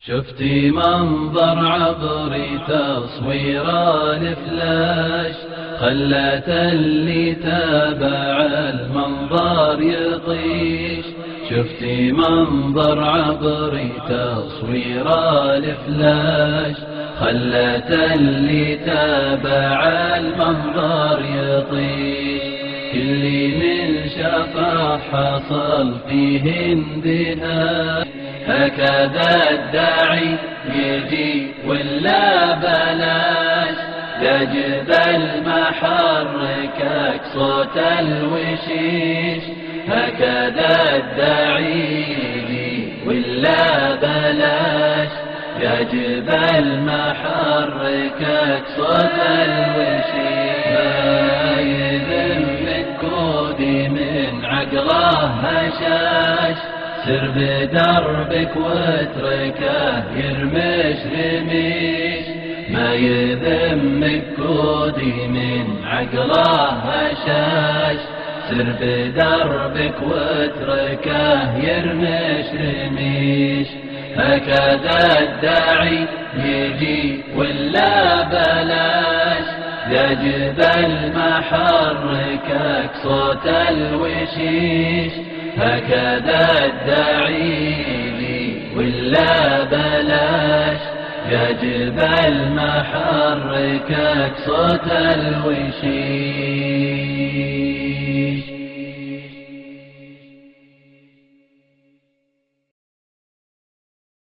شفتي منظر عبري تصوير الفلاش، خلت اللي تابع المنظر يطيش. شفتي منظر عبري تصوير الفلاش، خلت اللي تابع المنظر يطيش. كل من شافه حصل فيه اندهاش، هكذا الداعي يجي ولا بلاش. يا جبل ما حركك صوت الوشيش، هكذا الداعي يجي ولا بلاش. يا جبل ما حركك صوت الوشيش. ما يذمك كودي من عقله هشاش، سر بدربك واتركه يرمش رميش. ما يذمك كودي من عقله هشاش، سر بدربك واتركه يرمش رميش. هكذا الداعي يجي ولا بلاش، يا جبل ما حركك صوت الوشيش. هكذا الداعي يجي ولا بلاش، يا جبل ما حركك صوت الوشيش.